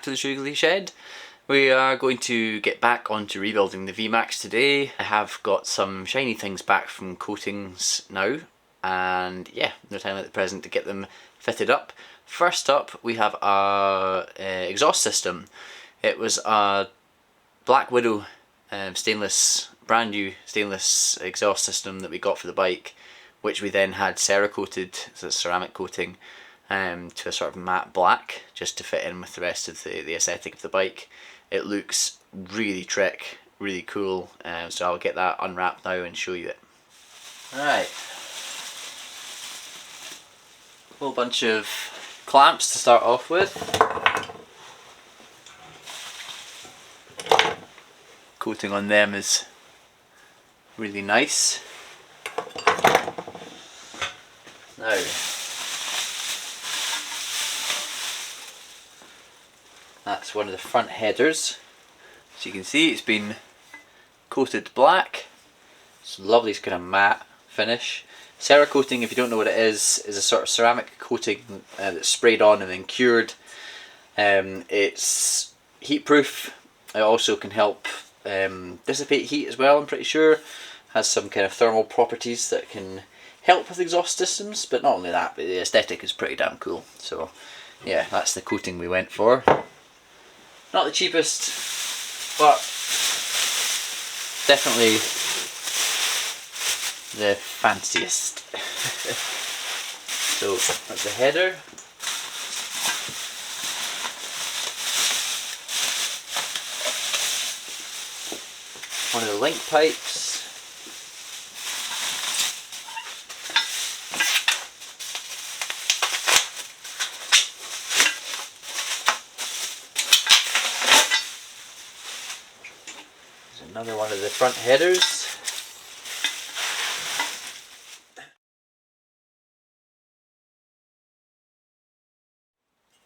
back to the Shoogly shed. We are going to get back onto rebuilding the VMAX today. I have got some shiny things back from coatings now, and yeah, no time at the present to get them fitted up. First up, we have our exhaust system. It was a Black Widow brand new stainless exhaust system that we got for the bike, which we then had Cerakoted, so ceramic coating, to a sort of matte black, just to fit in with the rest of the aesthetic of the bike. It looks really trick, really cool, so I'll get that unwrapped now and show you it. Alright, a whole bunch of clamps to start off with. Coating on them is really nice. Now, that's one of the front headers. So you can see it's been coated black. It's lovely, it's kind of matte finish. Cerakoting, if you don't know what it is a sort of ceramic coating that's sprayed on and then cured. It's heat proof. It also can help dissipate heat as well, I'm pretty sure. Has some kind of thermal properties that can help with exhaust systems, but not only that, but the aesthetic is pretty damn cool. So yeah, that's the coating we went for. Not the cheapest, but definitely the fanciest. So that's the header. One of the link pipes. There's another one of the front headers.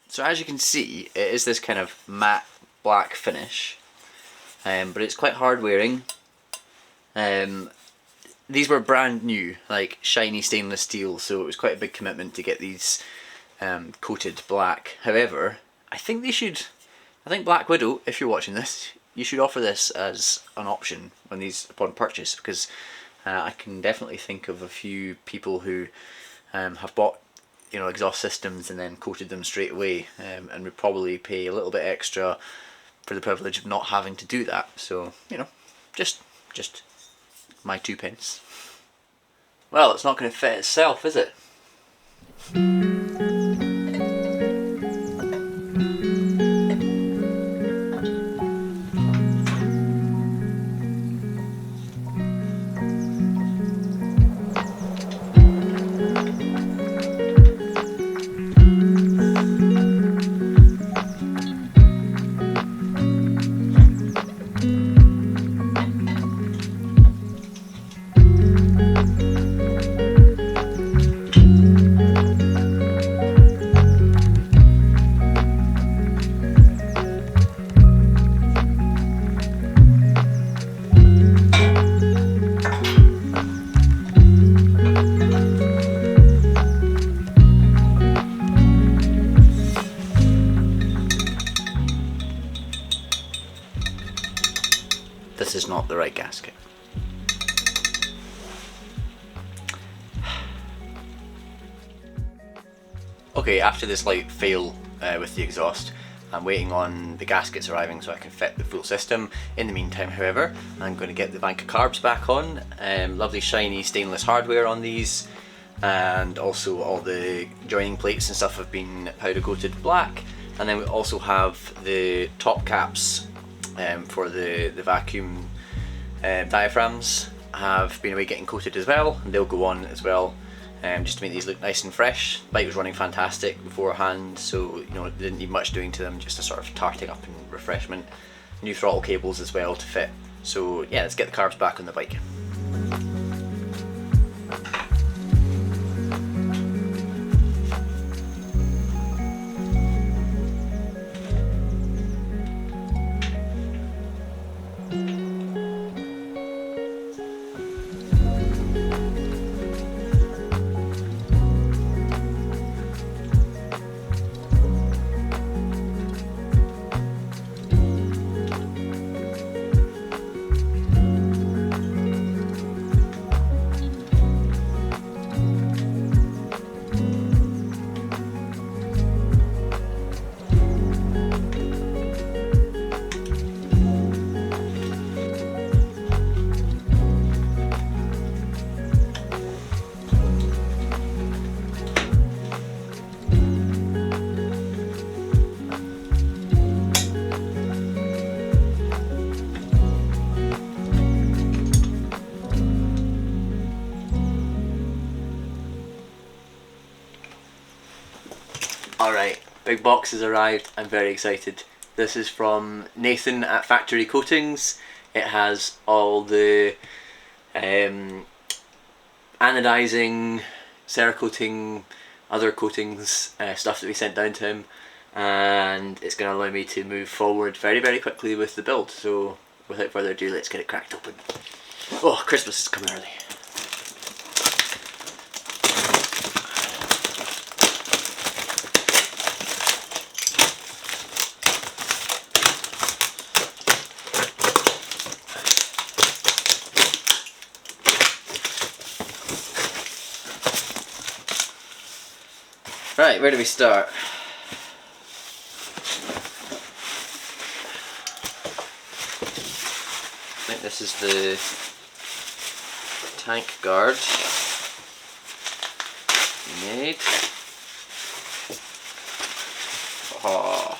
So as you can see, it is this kind of matte black finish. But it's quite hard wearing. These were brand new, like shiny stainless steel, so it was quite a big commitment to get these coated black. However, I think Black Widow, if you're watching this, you should offer this as an option upon purchase, because I can definitely think of a few people who have bought exhaust systems and then coated them straight away, and would probably pay a little bit extra for the privilege of not having to do that. So, just my 2 pence. Well, it's not going to fit itself, is it? This is not the right gasket. Okay, after this light fail with the exhaust, I'm waiting on the gaskets arriving so I can fit the full system. In the meantime, however, I'm going to get the bank of carbs back on. Lovely shiny stainless hardware on these, and also all the joining plates and stuff have been powder coated black. And then we also have the top caps for the vacuum diaphragms have been away getting coated as well, and they'll go on as well, just to make these look nice and fresh. The bike was running fantastic beforehand, so didn't need much doing to them, just a sort of tarting up and refreshment. New throttle cables as well to fit. So yeah, let's get the carbs back on the bike. Big box has arrived. I'm very excited. This is from Nathan at Factory Coatings. It has all the anodizing, cerakoting, other coatings, stuff that we sent down to him, and it's going to allow me to move forward very, very quickly with the build. So without further ado, let's get it cracked open. Oh, Christmas is coming early. Right, where do we start? I think this is the tank guard made. Oh,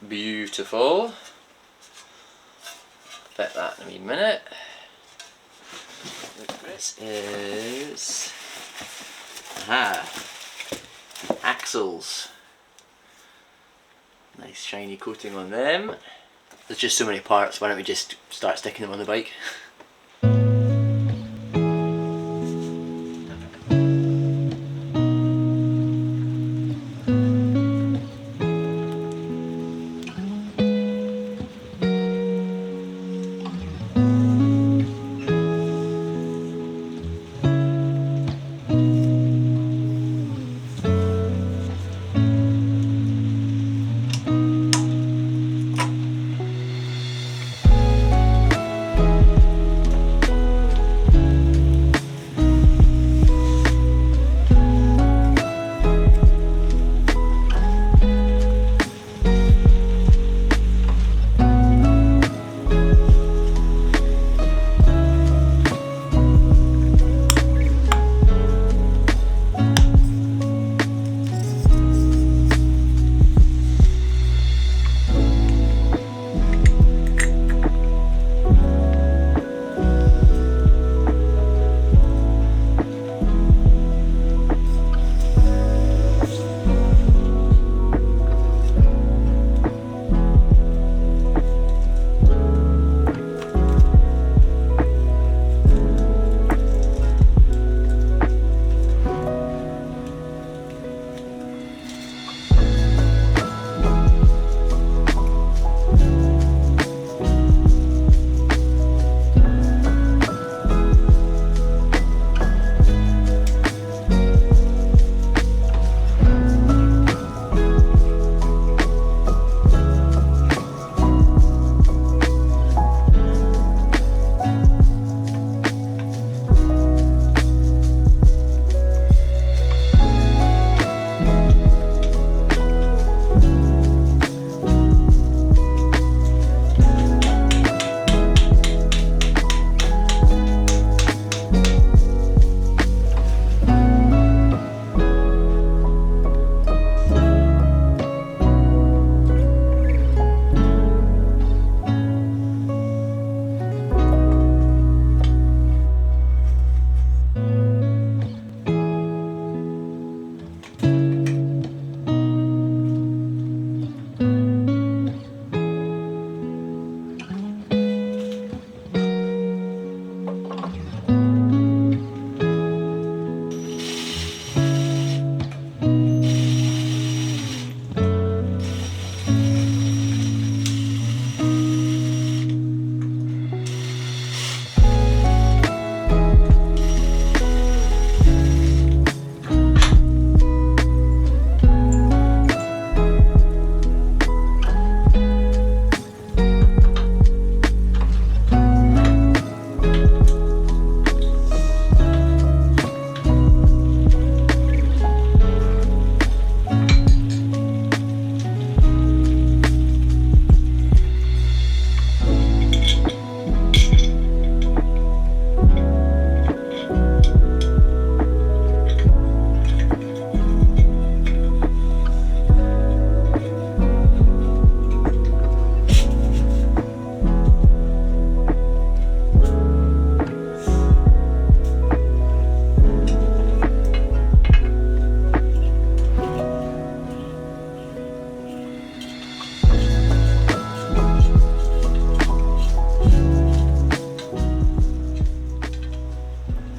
beautiful. Bet that in a wee minute. This is axles. Nice shiny coating on them. There's just so many parts, why don't we just start sticking them on the bike?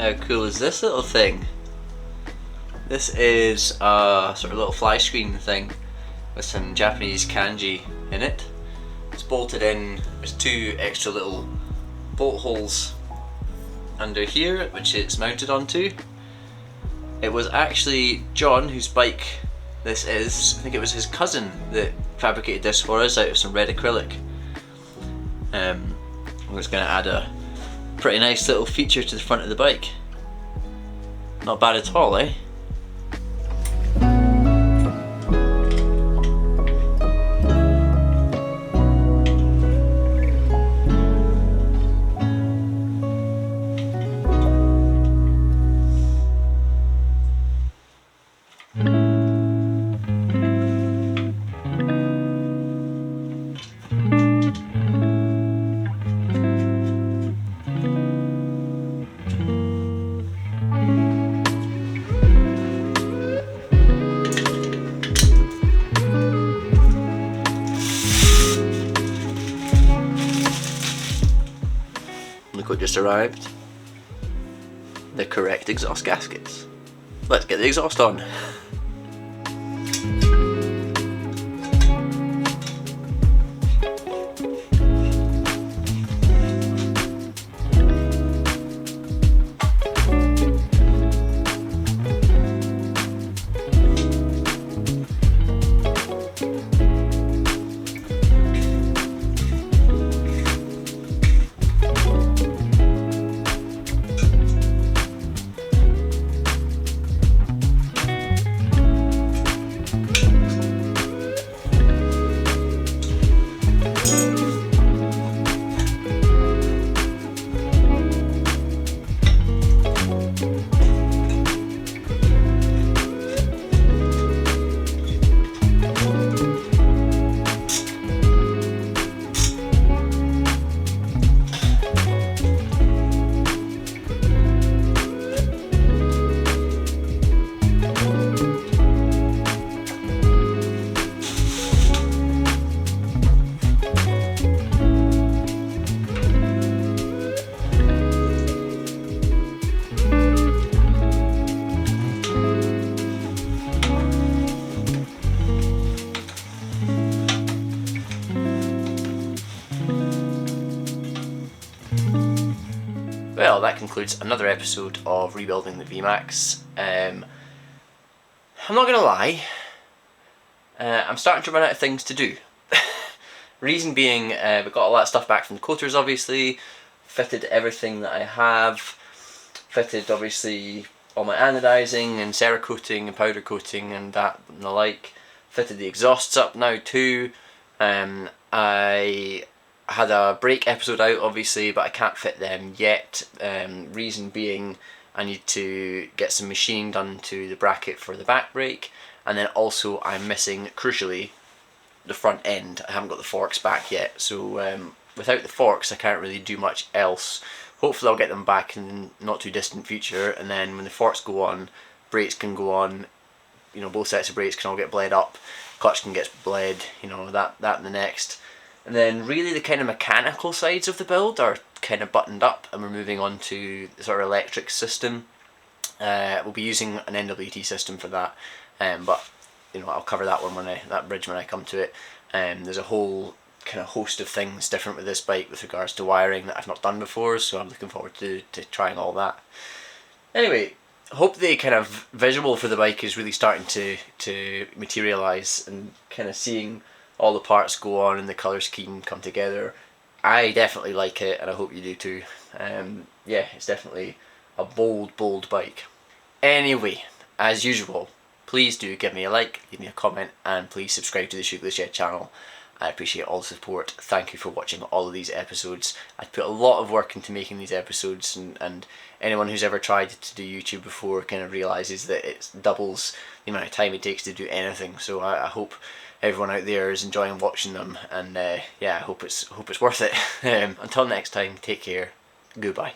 How cool is this little thing? This is a sort of little fly screen thing with some Japanese kanji in it. It's bolted in. There's 2 extra little bolt holes under here which it's mounted onto. It was actually John, whose bike this is, I think it was his cousin that fabricated this for us out of some red acrylic. I was going to add a pretty nice little feature to the front of the bike. Not bad at all, eh? Look what just arrived. The correct exhaust gaskets. Let's get the exhaust on. Well, that concludes another episode of Rebuilding the VMAX. I'm not going to lie, I'm starting to run out of things to do. Reason being, we got all that stuff back from the coaters obviously, fitted everything that I have, fitted obviously all my anodizing and cerakoting and powder coating and that and the like, fitted the exhausts up now too. I had a brake episode out obviously, but I can't fit them yet. Reason being, I need to get some machining done to the bracket for the back brake, and then also I'm missing, crucially, the front end. I haven't got the forks back yet, so without the forks I can't really do much else. Hopefully I'll get them back in the not too distant future, and then when the forks go on, brakes can go on, you know, both sets of brakes can all get bled up, clutch can get bled, you know, that and the next. And then really the kind of mechanical sides of the build are kind of buttoned up, and we're moving on to the sort of electric system. We'll be using an NWT system for that, but you know, I'll cover that one that bridge when I come to it. There's a whole kind of host of things different with this bike with regards to wiring that I've not done before, so I'm looking forward to trying all that. Anyway, I hope the kind of visual for the bike is really starting to materialise, and kind of seeing all the parts go on and the colour scheme come together. I definitely like it, and I hope you do too. Yeah, it's definitely a bold bike. Anyway, as usual, please do give me a like, leave me a comment, and please subscribe to the Shoogly Shed channel. I appreciate all the support. Thank you for watching all of these episodes. I put a lot of work into making these episodes, and anyone who's ever tried to do YouTube before kind of realises that it doubles the amount of time it takes to do anything. So I hope everyone out there is enjoying watching them, and yeah, I hope it's worth it. Until next time, take care. Goodbye.